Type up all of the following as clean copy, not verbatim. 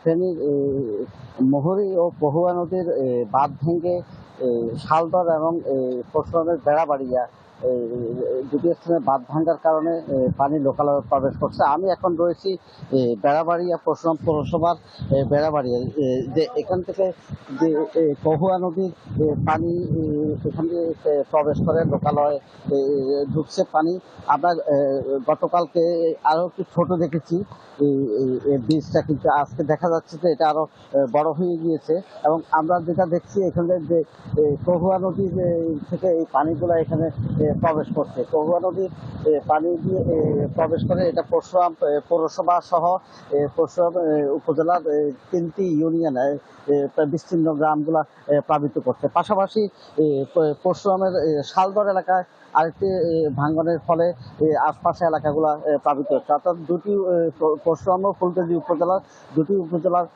ফেনীর মুহুরী ও পহুয়া নদীর বাঁধ ভেঙে শালদর এবং পরশুরামের বেড়াবাড়িয়া দুটি স্থানে বাঁধ ভাঙার কারণে পানি লোকালয়ে প্রবেশ করছে। আমি এখন রয়েছি বেড়াবাড়িয়া পরশুরাম পৌরসভার বেড়াবাড়িয়া, যে এখান থেকে যে পহুয়া নদীর পানি এখান দিয়ে প্রবেশ করে লোকালয়ে ঢুকছে পানি। আমরা গতকালকে আরো একটু ছোট দেখেছি এই বীজটা, কিন্তু আজকে দেখা যাচ্ছে যে এটা আরো বড় হয়ে গিয়েছে। এবং আমরা যেটা দেখছি এখানে যে কহুয়া নদীর থেকে এই পানিগুলো এখানে প্রবেশ করছে। কহুয়া নদীর পানি দিয়ে প্রবেশ করে এটা পরশুরাম পৌরসভা সহ পরশুরাম উপজেলার 3টি ইউনিয়নে বিস্তীর্ণ গ্রামগুলা প্লাবিত করছে। পাশাপাশি পরশুরামের শালদর এলাকায় আরেকটি ভাঙ্গনের ফলে আশপাশে এলাকাগুলো প্লাবিত হচ্ছে। অর্থাৎ দুটি পরশুরাম ও ফুলতলী উপজেলার দুটি উপজেলার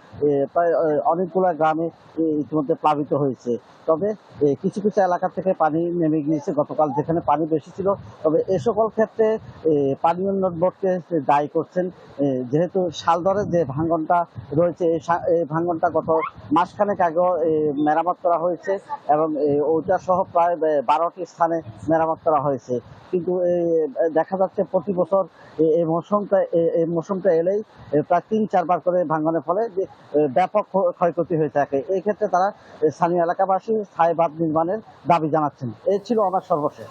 প্রায় অনেকগুলো গ্রামে ইতিমধ্যে প্লাবিত হয়েছে। তবে কিছু কিছু এলাকা থেকে পানি নেমে গিয়েছে গতকাল যেখানে পানি বেশি ছিল। তবে এ সকল ক্ষেত্রে পানি উন্নয়ন বোর্ডকে দায়ী করছেন, যেহেতু শালদরে যে ভাঙ্গনটা রয়েছে এই ভাঙ্গনটা গত মাসখানেক আগেও মেরামত করা হয়েছে এবং ওইটা সহ প্রায় 12টি স্থানে মেরামত করা হয়েছে। কিন্তু দেখা যাচ্ছে প্রতি বছর এই মৌসুমটা এলেই প্রায় 3-4 বার করে ভাঙনের ফলে যে ব্যাপক ক্ষয়ক্ষতি হয়ে থাকে। এই ক্ষেত্রে তারা স্থানীয় এলাকাবাসী স্থায়ী বাঁধ নির্মাণের দাবি জানাচ্ছেন। এই ছিল আমার সর্বশেষ।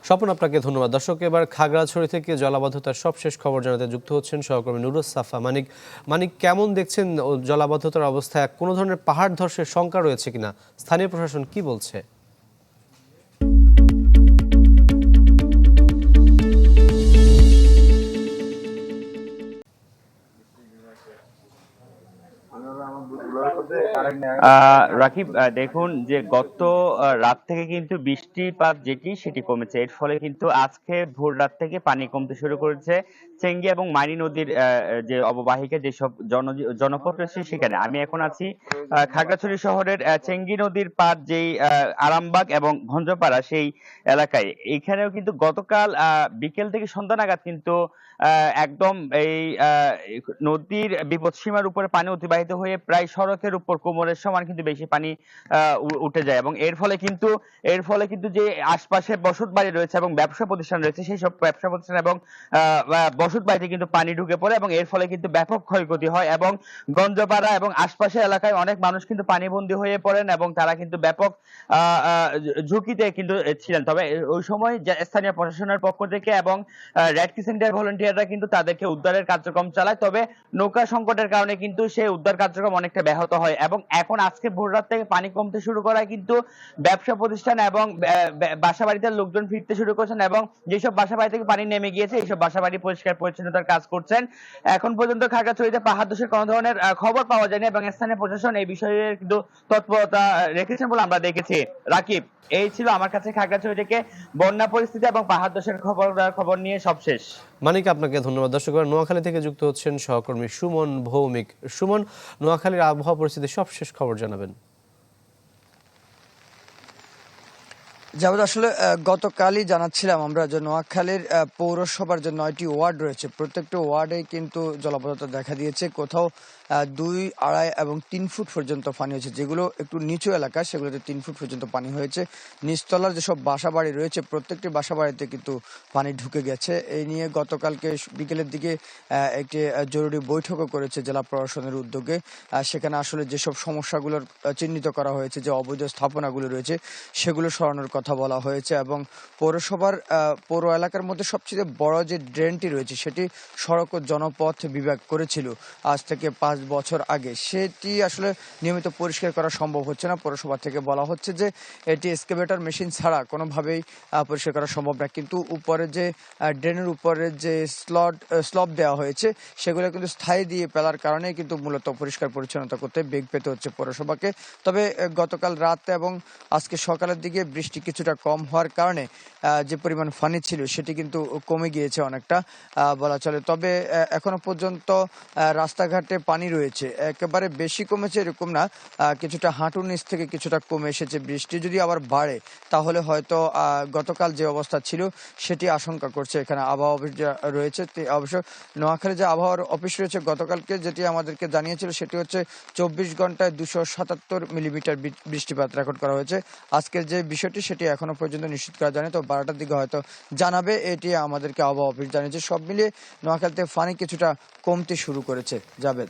স্বপন, আপনাকে ধন্যবাদ। দর্শক, এবার খাগড়াছড়ি থেকে জলাবদ্ধতার সবশেষ খবর জানাতে যুক্ত হচ্ছেন সহকর্মী নুরুস সাফা মানিক। মানিক, কেমন দেখছেন জলাবদ্ধতার অবস্থা? কোনো ধরনের পাহাড় ধসের শঙ্কা রয়েছে কিনা? স্থানীয় প্রশাসন কি বলছে? রাকিব, দেখুন যে গত রাত থেকে কিন্তু বৃষ্টিপাত সেটি কমেছে। এর ফলে কিন্তু আজকে ভোর রাত থেকে পানি কমতে শুরু করেছে চেঙ্গি এবং মানি নদীর যে অববাহিকা যেসব জনপদ রয়েছে সেখানে। আমি এখন আছি খাগড়াছড়ি শহরের চেঙ্গি নদীর পার যেই আরামবাগ এবং ভঞ্জপাড়া সেই এলাকায়। এখানেও কিন্তু গতকাল বিকেল থেকে সন্ধ্যা নাগাদ কিন্তু একদম এই নদীর বিপদসীমার উপরে পানি অতিবাহিত হয়ে প্রায় সড়কের উপর কোমরের সমান কিন্তু বেশি পানি উঠে যায় এবং এর ফলে কিন্তু যে আশপাশে বসত বাড়ি রয়েছে এবং ব্যবসা প্রতিষ্ঠান রয়েছে সেই সব ব্যবসা প্রতিষ্ঠান এবং বসত বাড়িতে কিন্তু পানি ঢুকে পড়ে এবং এর ফলে কিন্তু ব্যাপক ক্ষয়ক্ষতি হয় এবং গঞ্জপাড়া এবং আশপাশের এলাকায় অনেক মানুষ কিন্তু পানিবন্দী হয়ে পড়েন এবং তারা কিন্তু ব্যাপক ঝুঁকিতে কিন্তু ছিলেন। তবে ওই সময় স্থানীয় প্রশাসনের পক্ষ থেকে এবং রেড ক্রিসেন্টের ভলান্টিয়াররা কিন্তু তাদেরকে উদ্ধারের কার্যক্রম চালায়। তবে নৌকা সংকটের কারণে কিন্তু সেই উদ্ধার কার্যক্রম অনেকটা ব্যাহত হয় এবং এখন আজকে ভোররাত থেকে পানি কমতে শুরু করায় কিন্তু ব্যবসা প্রতিষ্ঠান এবং বাসা বাড়িতে লোকজন ফিরতে শুরু করছেন এবং যেসব বাসা বাড়ি থেকে পানি নেমে গিয়েছে এইসব বাসা বাড়ি পরিষ্কার পরিচ্ছন্নতার কাজ করছেন। এখন পর্যন্ত খাগড়াছড়িতে পাহাড় ধসের কোনো ধরনের খবর পাওয়া যায়নি এবং স্থানীয় প্রশাসন এই বিষয়ে কিন্তু তৎপরতা রেখেছেন বলে আমরা দেখেছি। রাকিব, এই ছিল আমার কাছে খাগড়াছড়ি থেকে বন্যা পরিস্থিতি এবং পাহাড় ধসের খবর নিয়ে সবশেষ। মানিক, আপনাকে ধন্যবাদ। দর্শক, নোয়াখালী থেকে যুক্ত হচ্ছেন সহকর্মী সুমন ভৌমিক। সুমন, নোয়াখালীর আবহাওয়া পরিস্থিতির সবশেষ খবর জানাবেন। যেমন আসলে গতকালই জানাচ্ছিলাম আমরা যে নোয়াখালীর পৌরসভার যে 9টি ওয়ার্ড রয়েছে প্রত্যেকটা ওয়ার্ডে কিন্তু জলাবদ্ধতা দেখা দিয়েছে। কোথাও 2, 2.5 এবং 3 ফুট পর্যন্ত পানি হয়েছে। যেগুলো একটু নিচু এলাকা সেগুলোতে 3 ফুট পর্যন্ত পানি হয়েছে। নিচতলার যেসব বাসা বাড়ি রয়েছে প্রত্যেকটি বাসা বাড়িতে কিন্তু পানি ঢুকে গেছে। এই নিয়ে গতকালকে বিকেলের দিকে একটি জরুরি বৈঠকও করেছে জেলা প্রশাসনের উদ্যোগে। সেখানে আসলে যেসব সমস্যাগুলোর চিহ্নিত করা হয়েছে, যে অবৈধ স্থাপনাগুলো রয়েছে সেগুলো সরানোর কথা বলা হয়েছে এবং পৌরসভার পৌর এলাকার মধ্যে সবচেয়ে বড় যে ড্রেনটি রয়েছে সেটি সড়ক ও জনপথ বিভাগ করেছিল আজ থেকে 5 বছর আগে। সেটি আসলে নিয়মিত পরিষ্কার করা সম্ভব হচ্ছে না। পৌরসভা থেকে বলা হচ্ছে যে এটি এক্সকাভেটর মেশিন ছাড়া কোনোভাবেই পরিষ্কার করা সম্ভব না। কিন্তু উপরে যে ড্রেনের উপরে যে স্লব দেওয়া হয়েছে সেগুলো কিন্তু স্থায়ী দিয়ে ফেলার কারণে কিন্তু মূলত পরিষ্কার পরিচ্ছন্নতা করতে বেগ পেতে হচ্ছে পৌরসভাকে। তবে গতকাল রাত এবং আজকে সকালের দিকে বৃষ্টি কিছুটা কম হওয়ার কারণে যে পরিমাণ পানি ছিল সেটি কিন্তু কমে গিয়েছে অনেকটা বলা চলে। তবে এখনো পর্যন্ত রাস্তাঘাটে পানি রয়েছে, একেবারে বেশি কমেছে এরকম না, কিছুটা হাঁটুর নিচ থেকে কিছুটা কমে এসেছে। বৃষ্টি যদি আবার বাড়ে তাহলে হয়তো গতকাল যে অবস্থা ছিল সেটি আশঙ্কা করছে এখানে আবহাওয়া অফিস রয়েছে। অবশ্য নোয়াখালী যে আবহাওয়ার অফিস রয়েছে গতকালকে যেটি আমাদেরকে জানিয়েছিল সেটি হচ্ছে 24 ঘন্টায় 277 মিলিমিটার বৃষ্টিপাত রেকর্ড করা হয়েছে। আজকের যে বিষয়টি সেটি এখনো পর্যন্ত নিশ্চিত করা যায়নি, তো 12টার দিকে হয়তো জানাবে, এটি আমাদেরকে আবহাওয়া অফিস জানিয়েছে। সব মিলিয়ে নোয়াখালীতে পানি কিছুটা কমতে শুরু করেছে। জাবেদ।